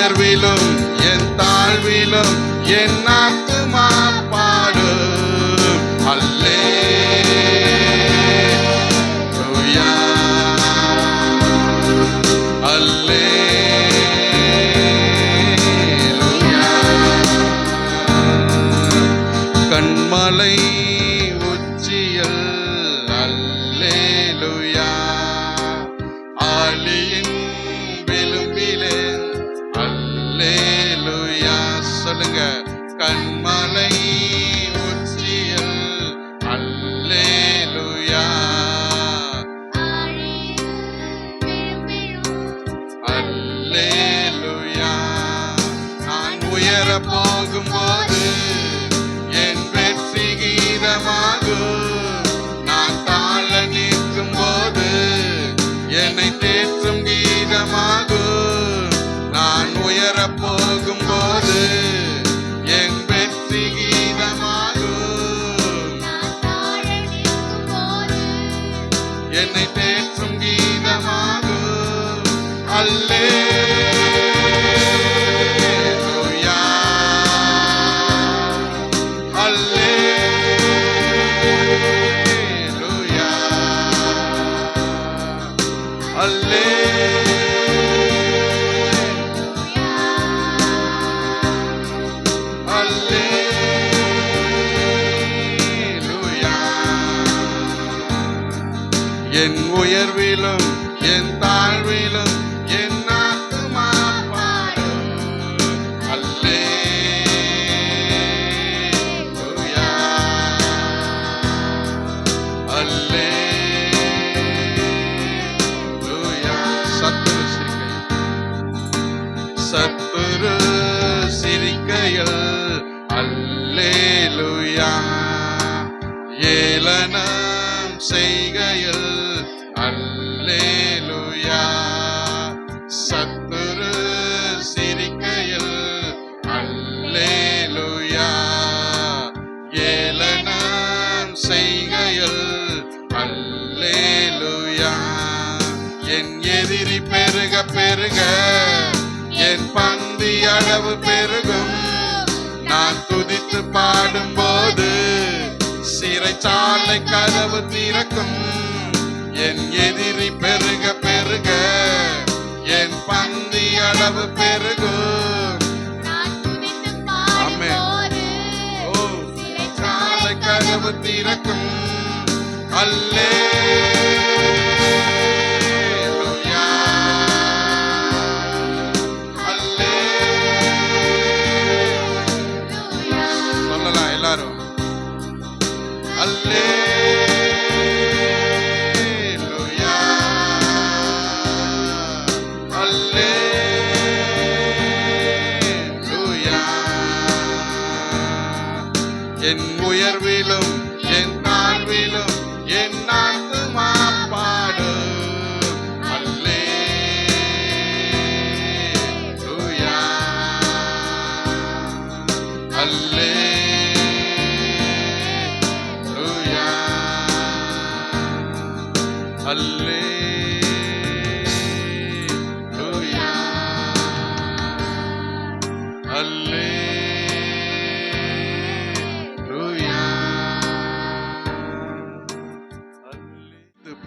உயர்விலும் என் தாழ்விலும் என் ஆத்துமா பாடும். அல்லேலூயா அல்லேலூயா. கண்மலை உச்சியில் அல்லேலூயா, ஆலியின் விளிம்பிலே அல்லேலூயா. சொல்லுங்க, கண்மலை உச்சியில் அல்லேலூயா அல்லேலூயா. நான் உயர போகும்போது என் வெற்றி கீதமாகும். நான் தாழ நிற்கும் போது என்னை தேற்றும் கீதமாகும். நான் உயர போகும்போது என் வெற்றி கீதமாகும். என்னை தேற்றும் கீதமாகும். அல்லேலூயா அல்லேலூயா அல்லேலூயா. என் உயர்விலும் என் தாழ்விலும் என் ஆத்துமா பாடும். அல்லேலூயா அல்லேலூயா. சத்துரு சிரிக்கையில் அல்லேலூயா, ஏளனம் செய்கையில் அல்லேலூயா. சத்துரு சிரிக்கையில் அல்லேலூயா, ஏளனம் செய்கையில் அல்லேலூயா. என் எதிரி பெருக பெருக என் பந்தி அளவு பெருகும். நான் துதித்து பாடும்போது சிறைச்சாலை கதவு திறக்கும். என் எதிரி பெருக பெருக என் பந்தி அளவு பெருகும். ஆமென். ஓ, சிறைச்சாலை கதவு திறக்கும். அல்லேலூயா அல்லேலூயா. சொல்லலாம் எல்லாரும், அல்லேலூயா அல்லேலூயா. என் உயர்விலும் என் தாழ்விலும் என் ஆத்துமா பாடும். அல்லேலூயா அல்லேலூயா அல்லேலூயா அல்லேலூயா.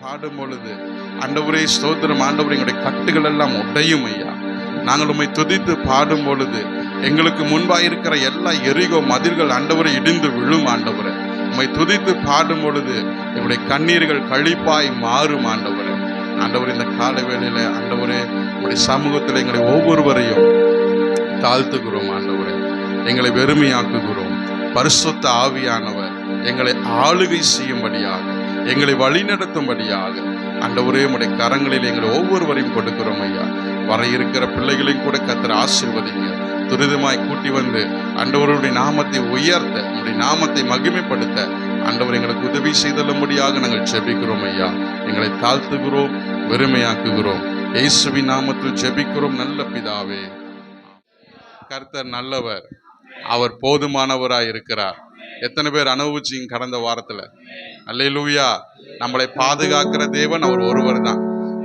பாடும் பொழுது ஆண்டவரே ஸ்தோத்திரம், ஆண்டவரே எங்களுடைய கட்டுகள் எல்லாம் உடையும் ஐயா. நாங்கள் உம்மை துதித்து பாடும் பொழுது எங்களுக்கு முன்பாக இருக்கிற எல்லா எரிகோ மதில்கள் ஆண்டவரை இடிந்து விழும். ஆண்டவரே உம்மை துதித்து பாடும் பொழுது எங்களுடைய கண்ணீர்கள் கழிப்பாய் மாறும். ஆண்டவரே, ஆண்டவரே இந்த கால வேளையில ஆண்டவரே உங்களுடைய சமூகத்தில் எங்களை ஒவ்வொருவரையும் தாழ்த்துகிறோம். ஆண்டவரே எங்களை வெறுமையாக்குகிறோம். பரிசுத்த ஆவியானவர் எங்களை ஆளுகை செய்யும்படியாக, எங்களை வழிநடத்தும்படியாக ஆண்டவரே உம்முடைய கரங்களில் எங்களை ஒவ்வொருவரையும் கொடுக்கிறோம் ஐயா. வர இருக்கிற பிள்ளைகளையும் கூட கர்த்தர் ஆசீர்வதிங்க. துரிதமாய் கூட்டி வந்து ஆண்டவருடைய நாமத்தை உயர்த்த, உம்முடைய நாமத்தை மகிமைப்படுத்த ஆண்டவர் எங்களுக்கு உதவி செய்தல்லும்படியாக நாங்கள் ஜெபிக்கிறோம் ஐயா. எங்களை தாழ்த்துகிறோம், வெறுமையாக்குகிறோம். இயேசுவின் நாமத்தில் ஜெபிக்கிறோம் நல்ல பிதாவே. கர்த்தர் நல்லவர், அவர் போதுமானவராய் இருக்கிறார். எத்தனை பேர் அனுபவிச்சிங்க கடந்த வாரத்துல? அல்லேலூயா. நம்மளை பாதுகாக்கிற தேவன் அவர் ஒருவர் தான்.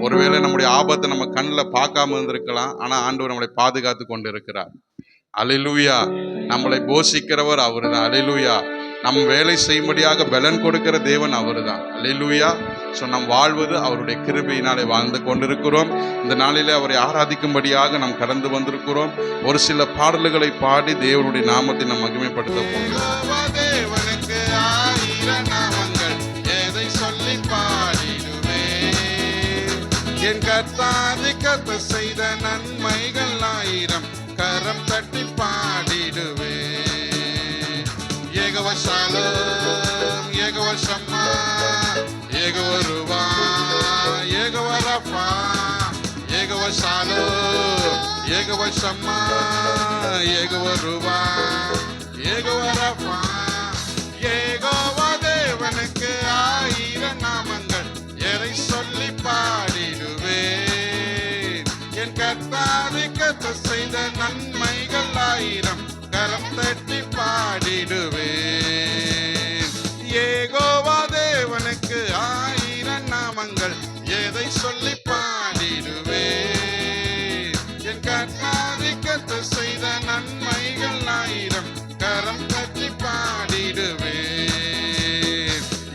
ஒருவேளை நம்முடைய ஆபத்தை நம்ம கண்ணில் பார்க்காம இருந்திருக்கலாம், ஆனா ஆண்டவர் நம்மளை பாதுகாத்து கொண்டு இருக்கிறார். அல்லேலூயா. நம்மளை போஷிக்கிறவர் அவர்தான். அல்லேலூயா. நம் வேலை செய்யும்படியாக பலன் கொடுக்கிற தேவன் அவர்தான். அல்லேலூயா. ஸோ நம் வாழ்வது அவருடைய கிருபையினாலே வாழ்ந்து கொண்டிருக்கிறோம். இந்த நாளிலே அவரை ஆராதிக்கும்படியாக நாம் கடந்து வந்திருக்கிறோம். ஒரு சில பாடல்களை பாடி தேவனுடைய நாமத்தை நாம் மகிமைப்படுத்த போகிறோம். தேவனுக்கு ஆயிரம் நாமங்கள், எதை சொல்லி பாடிடுவேன். என் கர்த்தாதி கர்த்த செய்த நன்மைகள் ஆயிரம், கரம் தட்டி பாடிடுவேன். Jehovah Shalom, Jehovah Shammah, Jehovah ருவா, Jehovah Rapha, Jehovah Shalom, Jehovah Shammah, Jehovah ருவா, யெகோவா ரஃபா. யெகோவா தேவனுக்கு ஆயிரம் நாமங்கள், எதை சொல்லி பாடிடுவேன். என் கர்த்தாதி கர்த்த செய்த நன்மைகள் ஆயிரம், கரம் தட்டி பாடிடுவேன். யெகோவா தேவனுக்கு ஆயிரம் நாமங்கள், எதை சொல்லி பாடிடுவேன். என் கர்த்தாதி கர்த்த செய்த நன்மைகள் ஆயிரம், கரம் தட்டி பாடிடுவேன்.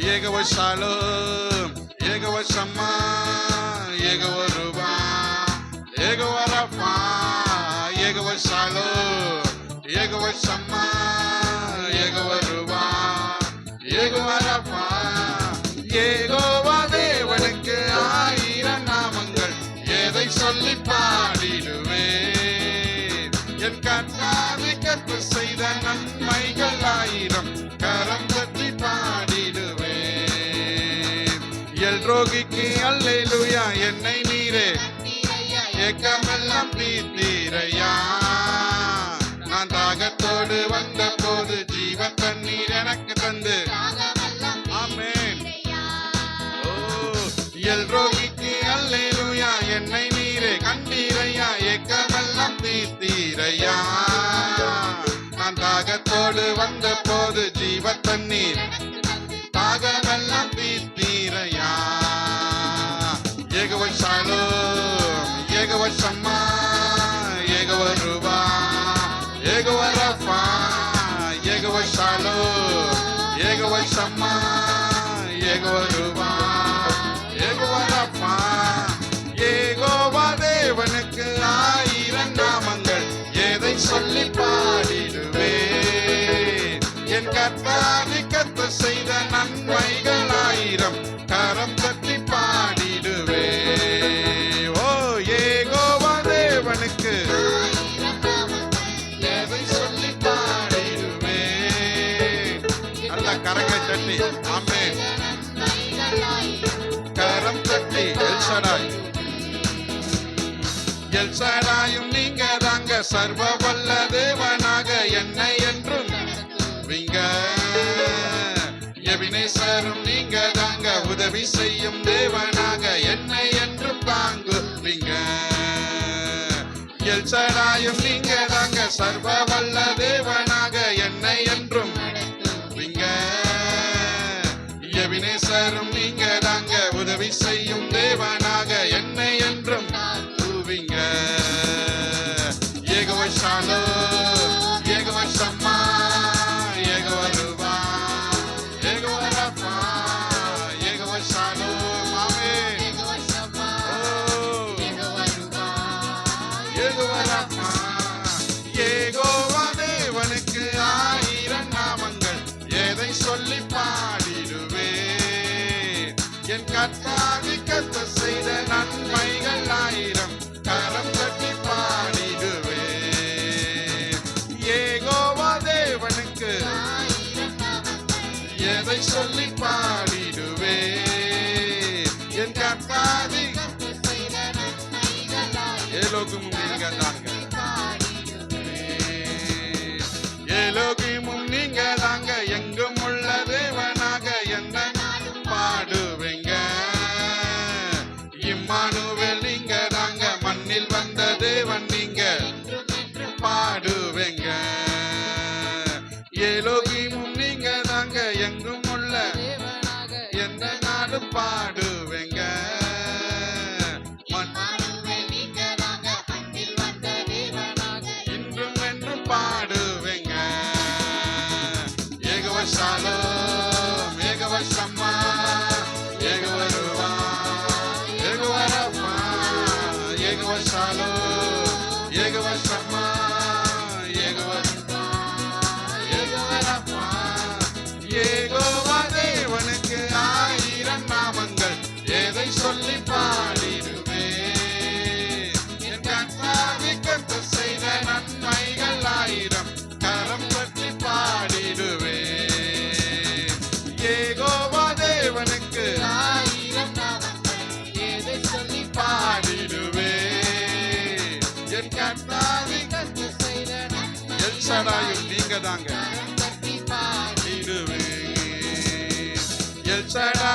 Jehovah Shalom, Jehovah Shammah, Jehovah ருவா, Jehovah Rapha, Jehovah Shalom, Jehovah Shammah, Jehovah ருவா, யெகோவா ரஃபா. யெகோவா தேவனுக்கு ஆயிரம் நாமங்கள், எதை சொல்லி பாடிடுவேன். என் கர்த்தாதி கர்த்த செய்த நன்மைகள் ஆயிரம், கரம் தட்டி பாடிடுவேன். எல்ரோகிக்கு அல்லேலூயா, என்னை நீரே ஏக்கமெல்லாம் தீர்த்தீரையா. நான் தாகத்தோடு வந்த போது ஜீவ தண்ணீர் எனக்கு தந்து, ஆமென். ஓ எல்ரோகிக்கு அல்லேலூயா, என்னை நீரே கண்டீரையா, ஏக்கமெல்லாம் தீர்த்தீரையா. நான் தாகத்தோடு வந்த போது ஜீவ தண்ணீர், தாகமெல்லாம் தீர்த்தீரையா. Jehovah Shalom, Jehovah Shammah, Jehovah ருவா, Jehovah Rapha, Jehovah Shalom, Jehovah Shammah, Jehovah ருவா, யெகோவா ரஃபா. யெகோவா தேவனுக்கு ஆயிரம் நாமங்கள், எதை சொல்லி பாடிடுவேன். என் கர்த்தாதி கர்த்த செய்த நன்மைகள் ஆயிரம், கரம் தட்டி பாடிடுவேன். ஓ யெகோவா தேவனுக்கு எதை சொல்லி பாடிடுவேன். நல்ல கரங்களை தட்டி ஆமென். கரம் தட்டி எல்ஷடாய், எல்ஷடாயும் நீங்க தாங்க, சர்வ வல்ல தேவனாக என்னை என்றும் விங்க. எபினேசரும் நீங்க தாங்க, உதவி செய்யும் தேவனாக என்னை என்றும் தாங்குவீங்க. எல்ஷடாயும் நீங்க தாங்க, சர்வ வல்ல தேவனாக என்னை என்றும் விங்க. எபினேசரும் நீங்க தாங்க, உதவி செய்யும் தேவனாக என்னை என்றும் தாங்குவீங்க. Jehovah Shalom, Jehovah Shammah, Jehovah ருவா, யெகோவா ரஃபா, யெகோவா ஷாலோம், ஆமென். யெகோவா ரஃபா. யெகோவா தேவனுக்கு ஆயிரம் நாமங்கள், எதை சொல்லி பாடிடுவேன். என் கர்த்தாதி கர்த்த செய்த நன்மைகள் ஆயிரம், கரம் தட்டி பாடிடுவேன். யெகோவா தேவனுக்கு எதை சொல்லி பாடிடுவேன். என் கர்த்தாதி எலோகிமும் நீங்க தாங்க, எலோகிமும் நீங்க தாங்க, எங்கும் உள்ள தேவனாக எந்த பாடுவேங்க.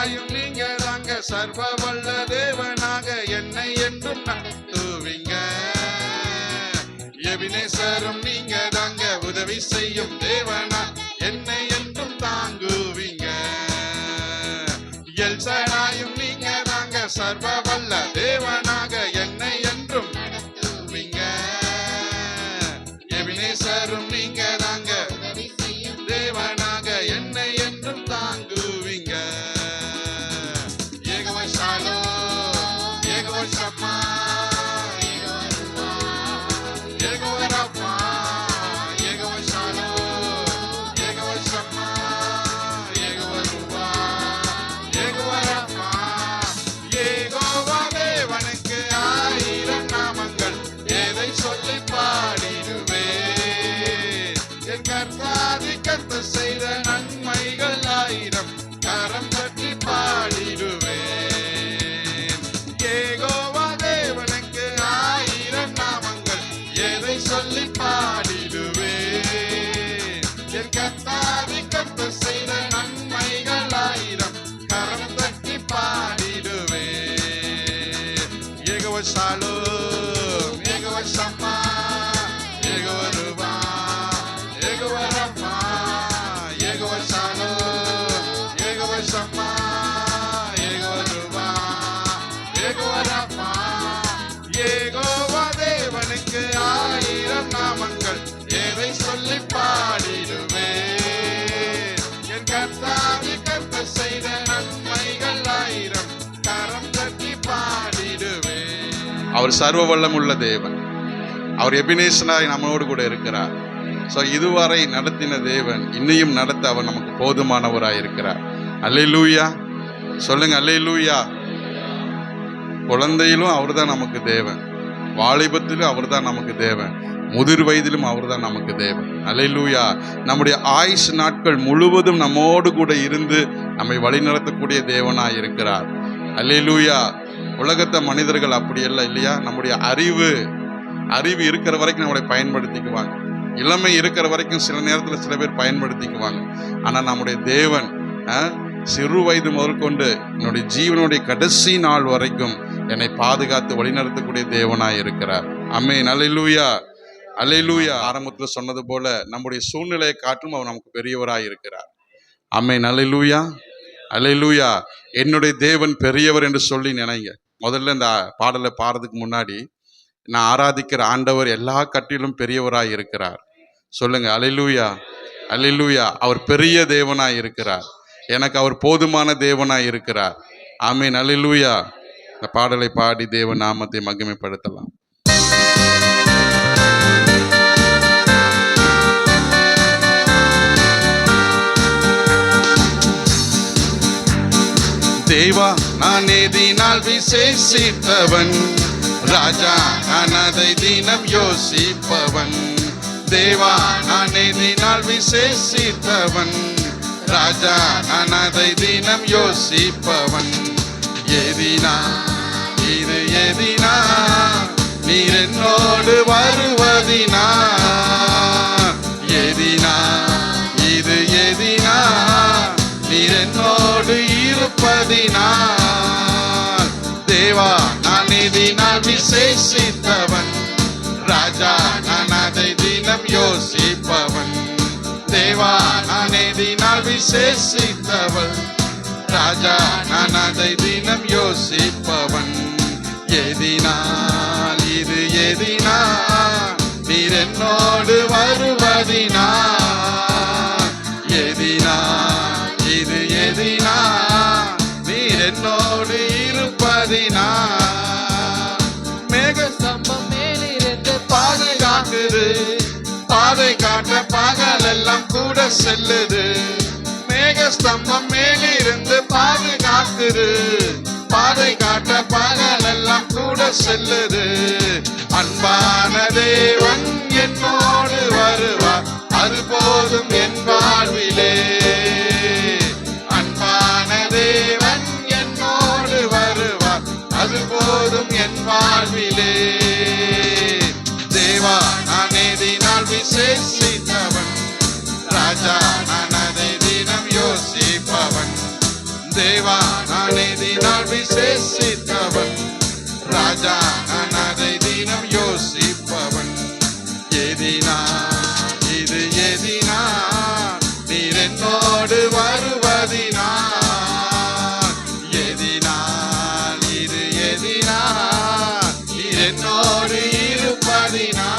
எல்சடாயும் நீங்க தாங்க, சர்வ வல்ல தேவனாக என்னை என்றும் நடத்துவீங்க. எபினேசரும் நீங்க தாங்க, உதவி செய்யும் தேவனா என்னை என்றும் தாங்குவீங்க. எல்சடாயும் நீங்க தாங்க, சர்வ வல்ல தேவனாக என்னை என்றும் நடத்துவீங்க. எபினேசரும் நீங்க தாங்க, உதவி செய்யும் தேவனாக என்னை என்றும் தாங்குவீங்க. Jehovah Shalom, Jehovah Shammah, Jehovah Rapha, Jehovah Shalom, Jehovah Shammah, Jehovah ரூபா, யெகோவா ரஃபா. யெகோவா தேவனுக்கு 1000 நாமங்கள், எதை சொல்லி பாடிடுவேன். என் கர்த்தாதி கர்த்தர் செய்த நன்மைகள் 1000, கரம் தட்டி பாடிடுவேன். யெகோவா தேவனுக்கு 1000 நாமங்கள், எதை சொல்லி பாடிடுவேன். என் கர்த்தாதி கர்த்தர் செய்த நன்மைகள் 1000, கரம் தட்டி பாடிடுவேன். Jehovah Shalom, Jehovah Shammah, Jehovah ரூபா, Jehovah Rapha, Jehovah Shalom, Jehovah Shammah, Jehovah ரூபா, யெகோவா ரஃபா. யெகோவா தேவனுக்கு 1000 நாமங்கள், எதை சொல்லி பாடிடுவேன். என் கர்த்தாதி கர்த்தர் செய்த நன்மைகள் 1000, கரம் தட்டி பாடிடுவேன். அவர் சர்வ வல்லம் உள்ள தேவன். அவர் எபினேசனாய் நம்மோடு கூட இருக்கிறார். ஸோ இதுவரை நடத்தின தேவன் இன்னையும் நடத்த அவர் நமக்கு போதுமானவராய் இருக்கிறார். அல்லேலூயா சொல்லுங்க, அல்லேலூயா. குழந்தையிலும் அவர் தான் நமக்கு தேவன், வாலிபத்திலும் அவர் தான் நமக்கு தேவன், முதிர் வயதிலும் அவர் தான் நமக்கு தேவன். அல்லேலூயா. நம்முடைய ஆயுசு நாட்கள் முழுவதும் நம்மோடு கூட இருந்து நம்மை வழிநடத்தக்கூடிய தேவனாய் இருக்கிறார். அல்லேலூயா. உலகத்தை மனிதர்கள் அப்படி இல்லை இல்லையா? நம்முடைய அறிவு இருக்கிற வரைக்கும் நம்மளை பயன்படுத்திக்குவாங்க, இளமை இருக்கிற வரைக்கும் சில நேரத்தில் சில பேர் பயன்படுத்திக்குவாங்க. ஆனால் நம்முடைய தேவன் சிறு வயது முதற்கொண்டு என்னுடைய ஜீவனுடைய கடைசி நாள் வரைக்கும் என்னை பாதுகாத்து வழிநடத்தக்கூடிய தேவனாய் இருக்கிறார். ஆமென். அல்லேலூயா, அல்லேலூயா. ஆரம்பத்தில் சொன்னது போல நம்முடைய சூழ்நிலையை காட்டிலும் அவர் நமக்கு பெரியவராய் இருக்கிறார். ஆமென். அல்லேலூயா, அல்லேலூயா. என்னுடைய தேவன் பெரியவர் என்று சொல்லி நினைங்க. முதல்ல இந்த பாடலை பாடுறதுக்கு முன்னாடி, நான் ஆராதிக்கிற ஆண்டவர் எல்லா கட்டிலும் பெரியவராய் இருக்கிறார். சொல்லுங்க, அல்லேலூயா, அல்லேலூயா. அவர் பெரிய தேவனாய் இருக்கிறார். எனக்கு அவர் போதுமான தேவனாய் இருக்கிறார். ஆமென். அல்லேலூயா. இந்த பாடலை பாடி தேவ நாமத்தை மகிமைப்படுத்தலாம். தேவா நான் எதினால் விசேஷித்தவன், ராஜா நான் அதை தினம் யோசிப்பவன். தேவா நான் எதினால் விசேஷித்தவன், ராஜா நான் அதை தினம் யோசிப்பவன். எதினா இது எதினா, நீர் என்னோடு வருவதினா. எதினா இது எதினா, நீர் என்னோடு இருப்பதினால். தேவா நான் எதினால் விசேஷித்தவன், ராஜா நான் அதை தினம் யோசிப்பவன். தேவா நான் எதினால் விசேஷித்தவன், ராஜா நான் அதை தினம் யோசிப்பவன். எதினால் இது எதினால், நீர் என்னோடு வருவதினால். எதினால் இது எதினால், நீர் என்னோடு இருப்பதினால். மேக ஸ்தம்பம் மேலிருந்து பாதுகாக்குது, பாதை காட்ட பகல் எல்லாம் கூட செல்லுது. மேக ஸ்தம்பம் மேலிருந்து பாதுகாக்குது, பாதை காட்ட பகல் எல்லாம் கூட செல்லுது. அன்பான தேவன் என்னோடு வருவார், அது போதும் என் வாழ்விலே. அன்பான தேவன் என்னோடு வருவார், அது போதும் என் வாழ்விலே. தேவா நான் எதினால் விசேஷித்தவன், ராஜா நான் அதை தினம் யோசிப்பவன். தேவா நான் எதினால் விசேஷித்தவன், ராஜா நான் அதை தினம் யோசிப்பவன். எதினா இது எதினா, நீர் என்னோடு வருவதினா, எதினால் இது எதினா, நீர் என்னோடு இருப்பதினா.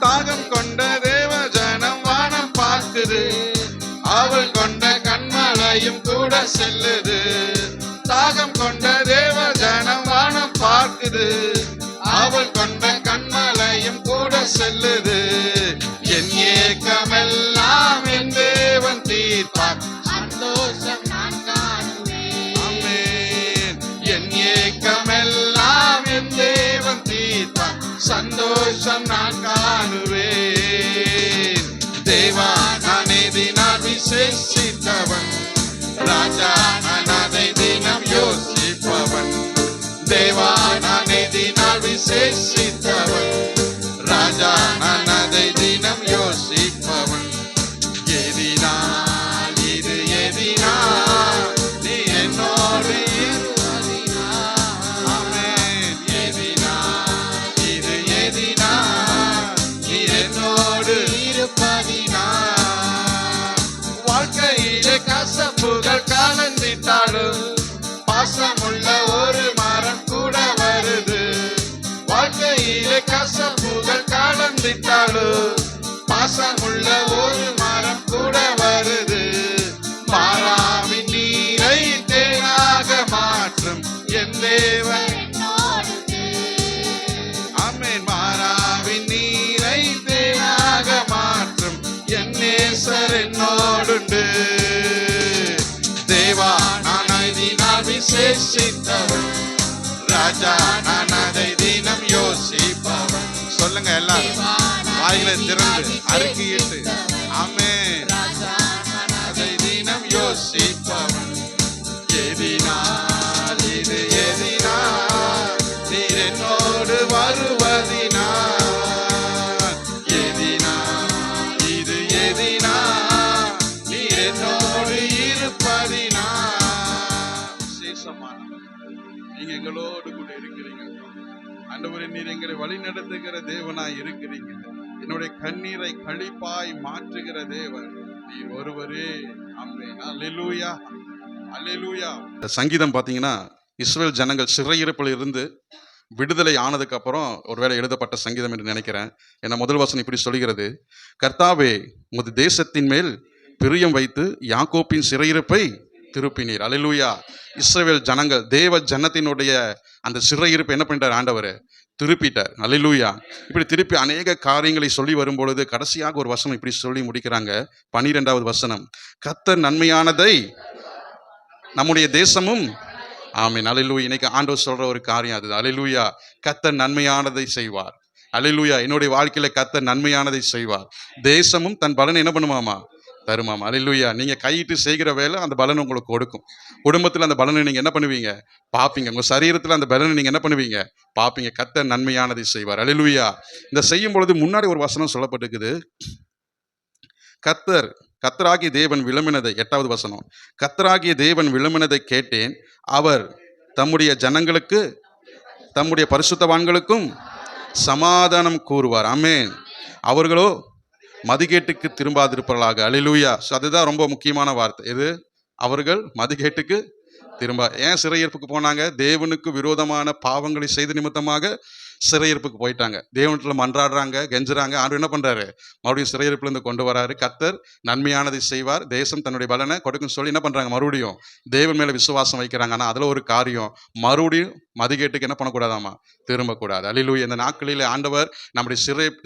தாகம் கொண்ட தேவ ஜனம் வானம் பார்க்குது, அவள் கொண்ட கண்மலையும் கூட செல்லுது. தாகம் கொண்ட தேவ ஜனம் வானம் பார்க்குது, அவள் கொண்ட கண்மலையும் கூட செல்லுது. என் ஏக்கமெல்லாம் என் தேவன் தீர்ப்பார், சந்தோஷம் நான் காணுவேன். ஆமென். என் ஏக்கமெல்லாம் என் தேவன் தீர்ப்பார், சந்தோஷம் நான் காணுவேன். தேவா நான் எதினால் விசேஷித்தவன், ராஜா நான் அதை தினம் யோசிப்பவன். தேவா நான் எதினால் விசேஷித்தவன், ராஜா நான் அதை தினம் யோசிப்பவன். எதினால் இது எதினால், நீ என்னோடு இருப்பதினால். ஆமென். எதினால் இது எதினால், நீ என்னோடு இருப்பதினால். வாழ்க்கையிலே கசப்புகள் கலந்திட்டாலும் பாசமுள்ள ஒரு மரம் கூட வருது. வாழ்க்கையிலே கசப்புகள் கலந்திட்டாலும் பாசமுள்ள ஒரு மரம் கூட வருது. மாறாவின் நீரை தேனாக மாற்றும் என் தேவன். ஆமென். மாறாவின் நீரை தேனாக மாற்றும் என் நேசர் என்னோடுண்டு. தேவா நான் அதினால் விசேஷித்தவன், ராஜா நான் அதை தினம் யோசிப்பவன். சொல்லுங்க எல்லாரும் வாயில திறந்து அறிக்கையிட்டு, ஆமென். அதை தினம் யோசிப்பவன். எதினால் இது எதினால், நீர் என்னோடு வருவதினால். எதினால் இது எதினால், நீர் என்னோடு இருப்பதினால். விசேஷமானவர், நீங்க எங்களோடு கூட இருக்கிறீங்க. ஆண்டவரே, நீர் எங்களை வழி நடத்துகிற தேவனாய் இருக்கிறீங்க. என்னுடைய கண்ணீரை களிப்பாய் மாற்றுகிற தேவன் நீர் ஒருவரே. ஆமென். அல்லேலூயா, அல்லேலூயா. இந்த சங்கீதம் பாத்தீங்கன்னா இஸ்ரவேல் ஜனங்கள் சிறையிருப்பில் இருந்து விடுதலை ஆனதுக்கு அப்புறம் ஒருவேளை எழுதப்பட்ட சங்கீதம் என்று நினைக்கிறேன். ஏன்னா முதல் வசனம் இப்படி சொல்கிறது, கர்த்தாவே உமது தேசத்தின் மேல் பிரியம் வைத்து யாக்கோப்பின் சிறையிருப்பை திருப்பினீர். அல்லேலூயா. இஸ்ரவேல் ஜனங்கள் தேவ ஜனத்தினுடைய அந்த சிறையிருப்பை என்ன பண்ணிட்டார்? ஆண்டவர் திருப்பிட்டார். அல்லேலூயா. இப்படி திருப்பி அநேக காரியங்களை சொல்லி வரும்பொழுது கடைசியாக ஒரு வசனம் இப்படி சொல்லி முடிக்கிறாங்க. 12வது வசனம், கர்த்தர் நன்மையானதை நம்முடைய தேசமும். ஆமென். அல்லேலூயா. இன்னைக்கு ஆண்டவர் சொல்ற ஒரு காரியம் அது. அல்லேலூயா. கர்த்தர் நன்மையானதை செய்வார். அல்லேலூயா. என்னுடைய வாழ்க்கையில கர்த்தர் நன்மையானதை செய்வார். தேசமும் தன் பலனை என்ன பண்ணுமாமா? தருமாமா. அல்லேலூயா. நீங்க கையிட்டு செய்கிற வேலை அந்த பலன் உங்களுக்கு கொடுக்கும். குடும்பத்தில் அந்த பலனை நீங்க என்ன பண்ணுவீங்க? பார்ப்பீங்க. உங்க சரீரத்தில் அந்த பலனை நீங்க என்ன பண்ணுவீங்க? பார்ப்பீங்க. கர்த்தர் நன்மையானதை செய்வார். அல்லேலூயா. இந்த செய்யும் பொழுது முன்னாடி ஒரு வசனம் சொல்லப்பட்டிருக்குது, கர்த்தராகிய தேவன் விளம்பினதை. 8வது வசனம், கர்த்தராகிய தேவன் விளம்பினதை கேட்டேன், அவர் தம்முடைய ஜனங்களுக்கு தம்முடைய பரிசுத்தவான்களுக்கும் சமாதானம் கூறுவார். ஆமென். அவர்களோ மதிகேட்டுக்கு திரும்பாதிருப்பார்களாக. அல்லேலூயா. அதுதான் ரொம்ப முக்கியமான வார்த்தை. எது? அவர்கள் மதிகேட்டுக்கு திரும்ப. ஏன் சிறையிருப்புக்கு போனாங்க? தேவனுக்கு விரோதமான பாவங்களை செய்த நிமித்தமாக சிறையிருப்புக்கு போயிட்டாங்க. தேவனத்துல மன்றாடுறாங்க, கெஞ்சுறாங்க. ஆண்டவர் என்ன பண்றாரு? மறுபடியும் சிறையிருப்புல இருந்து கொண்டு வராரு. கர்த்தர் நன்மையானதை செய்வார், தேசம் தன்னுடைய பலனை கொடுக்கும் சொல்லி என்ன பண்றாங்க? மறுபடியும் தேவன் மேல விசுவாசம் வைக்கிறாங்க. ஆனா அதுல ஒரு காரியம், மறுபடியும் மதிகேட்டுக்கு என்ன பண்ணக்கூடாதாமா? திரும்பக்கூடாது. அல்லேலூயா. இந்த நாட்களில் ஆண்டவர் நம்முடைய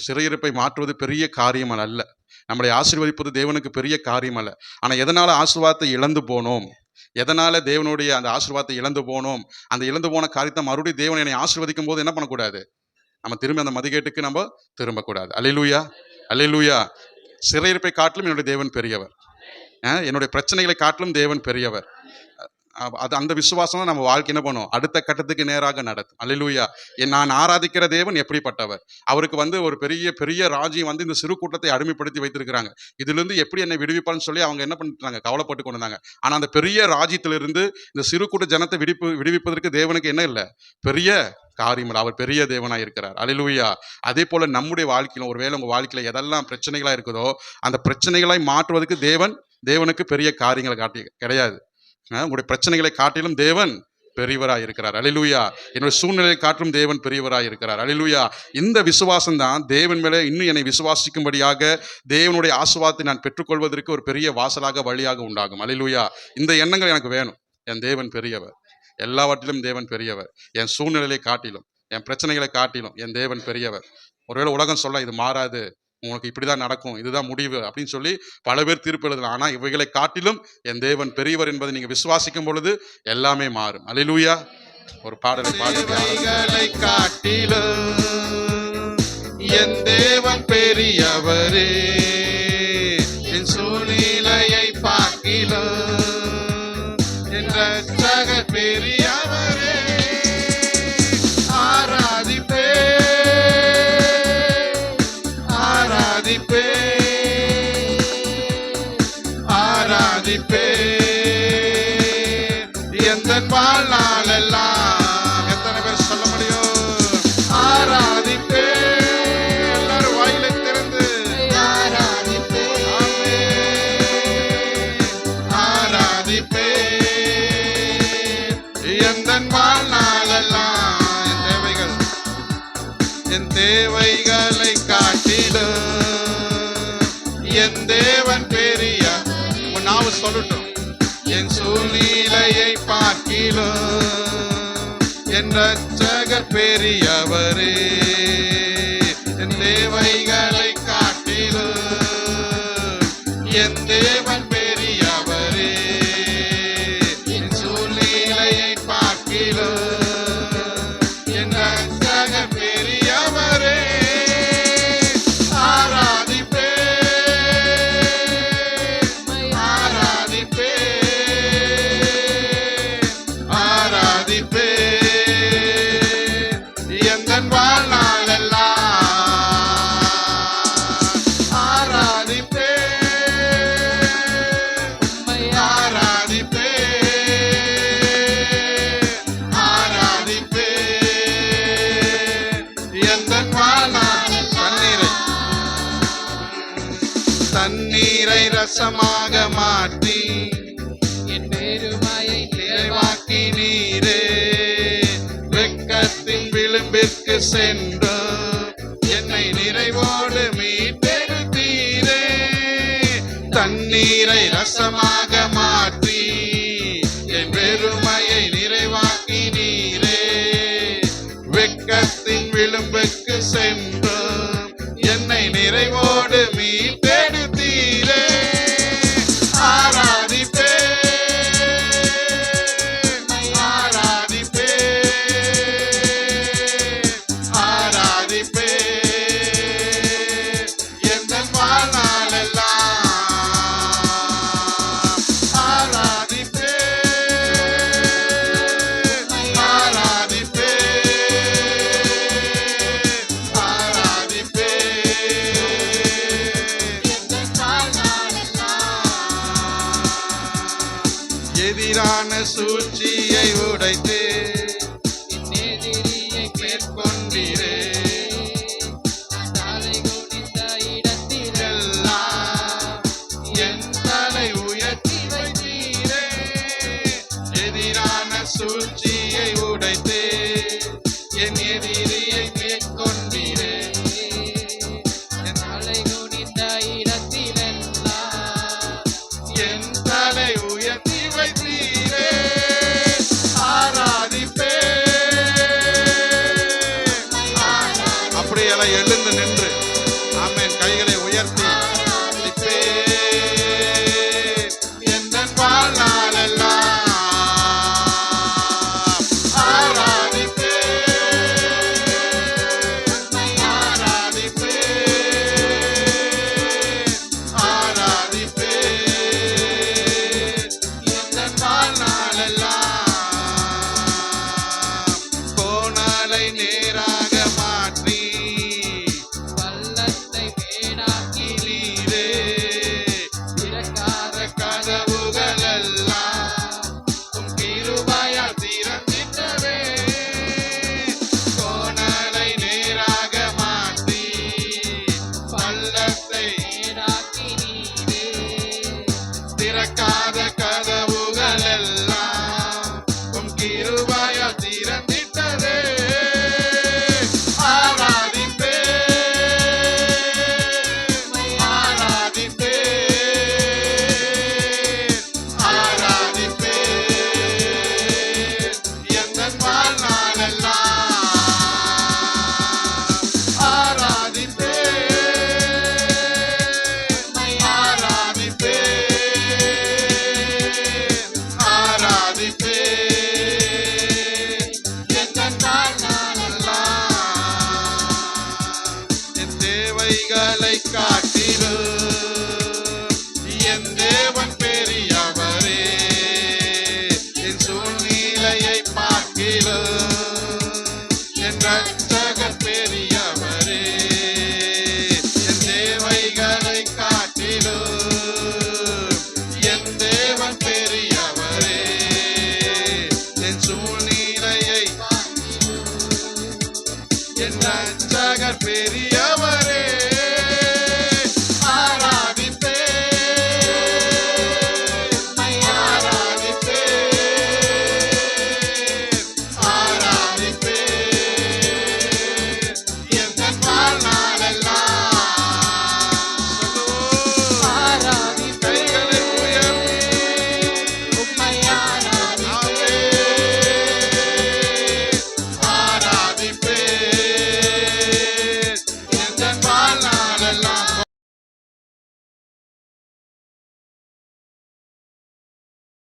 சிறையிருப்பை மாற்றுவது பெரிய காரியம் அல்ல. நம்மளை ஆசீர்வதிப்பது தேவனுக்கு பெரிய காரியம் அல்ல. ஆனா எதனால ஆசீர்வாதத்தை இழந்து போனோம்? எதனால தேவனுடைய அந்த ஆசீர்வாதத்தை இழந்து போனோம்? அந்த இழந்து போன காரியத்தை மறுபடியும் தேவன் என்னை ஆசீர்வதிக்கும் போது என்ன பண்ணக்கூடாது? நம்ம திரும்பி அந்த மதிகேட்டுக்கு நம்ம திரும்பக்கூடாது. அல்லேலூயா, அல்லேலூயா. சிறையிருப்பை காட்டிலும் என்னுடைய தேவன் பெரியவர். என்னுடைய பிரச்சனைகளை காட்டிலும் தேவன் பெரியவர். அது அந்த விசுவாசம் நம்ம வாழ்க்கை என்ன பண்ணும், அடுத்த கட்டத்துக்கு நேராக நடத்தும். அல்லேலூயா. நான் ஆராதிக்கிற தேவன் எப்படிப்பட்டவர், அவருக்கு ஒரு பெரிய பெரிய ராஜ்யம் இந்த சிறு கூட்டத்தை அடிமைப்படுத்தி வைத்திருக்கிறாங்க. இதுல இருந்து எப்படி என்னை விடுவிப்பான்னு சொல்லி அவங்க என்ன பண்ணிட்டாங்க, கவலைப்பட்டு கொண்டு இருந்தாங்க. ஆனா அந்த பெரிய ராஜ்யத்திலிருந்து இந்த சிறு கூட்ட ஜனத்தை விடுவிப்பதற்கு தேவனுக்கு என்ன இல்லை, பெரிய காரியம் இல்லை. அவர் பெரிய தேவனாய் இருக்கிறார். அல்லேலூயா. அதே போல நம்முடைய வாழ்க்கையில ஒருவேளை உங்க வாழ்க்கையில எதெல்லாம் பிரச்சனைகளா இருக்குதோ அந்த பிரச்சனைகளை மாற்றுவதற்கு தேவனுக்கு பெரிய காரியங்களை காட்டி கிடையாது. உங்களுடைய பிரச்சனைகளை காட்டிலும் தேவன் பெரியவராய் இருக்கிறார். அல்லேலூயா. என்னுடைய சூழ்நிலையை காட்டிலும் தேவன் பெரியவராய் இருக்கிறார். அல்லேலூயா. இந்த விசுவாசம் தான் தேவன் மேலே இன்னும் என்னை விசுவாசிக்கும்படியாக தேவனுடைய ஆசீர்வாதத்தை நான் பெற்றுக்கொள்வதற்கு ஒரு பெரிய வாசலாக வழியாக உண்டாகும். அல்லேலூயா. இந்த எண்ணங்கள் எனக்கு வேணும். என் தேவன் பெரியவர், எல்லாவற்றிலும் தேவன் பெரியவர். என் சூழ்நிலையை காட்டிலும், என் பிரச்சனைகளை காட்டிலும் என் தேவன் பெரியவர். ஒருவேளை உலகம் சொல்ல இது மாறாது, உனக்கு இப்படிதான் நடக்கும், இதுதான் முடிவு அப்படின்னு சொல்லி பல பேர் தீர்ப்பு எழுதலாம். ஆனா இவைகளை காட்டிலும் என் தேவன் பெரியவர் என்பதை நீங்க விசுவாசிக்கும் பொழுது எல்லாமே மாறும். அல்லேலூயா. ஒரு பாடலை இவைகளை காட்டிலும் என் தேவன் பெரியவரே, என் சூழ்நிலையை பார்க்கிலும் என் ரட்சகர் பெரியவரே. ஆராதிப்பே ஆராதிப்பே ஆராதிப்பே எந்த வாழ்நாளெல்லாம். எத்தனை பேர் சொல்ல முடியும்? ஆராதிப்பே. எல்லாரும் வாயிலை திறந்து ஆராதிப்பே ஆராதிப்பே எந்த வாழ்நாளெல்லாம். என் தேவைகளை காட்டிலும் என் தேவன் பெரிய. நாம சொல்லட்டும். என் சூழ்நிலையை பார்க்கிலும் என் ரட்சகர் பெரியவரே, என் தேவைகளை காட்டிலும் என் தேவன் பெரியவரே, என் சூழ்நிலையை பார்க்கிலும் என் ரட்சகர் பெரியவரே. ஆராதிப்பே ஆராதிப்பே ஆராதிப்பே எந்த வாழ்நாளெல்லாம். ஆராதிப்பே ஆராதிப்பே ஆராதிப்பே எந்த வாழ்நாள். தண்ணீரை ரசமாக மாற்றி என் பெருமையை நிறைவாக்கி நீரே, வெட்கத்தின் விளிம்பிற்கு சென்று என்னை நிறைவோடு மீட்டெடுத்தீரே. தண்ணீரை ரசமாக மாற்றி என் பெருமையை நிறைவாக்கி நீரே, வெட்கத்தின் விளிம்புக்கு சென்று என்னை நிறைவோடு மீட்டெடுத்தீரே. ஆராதிப்பே ஆராதிப்பே ஆராதிப்பே எந்த வாழ்நாளெல்லாம். ஆராதிப்பே ஆராதிப்பே ஆராதிப்பே எதிரான சூழ்ச்சியை உடைத்து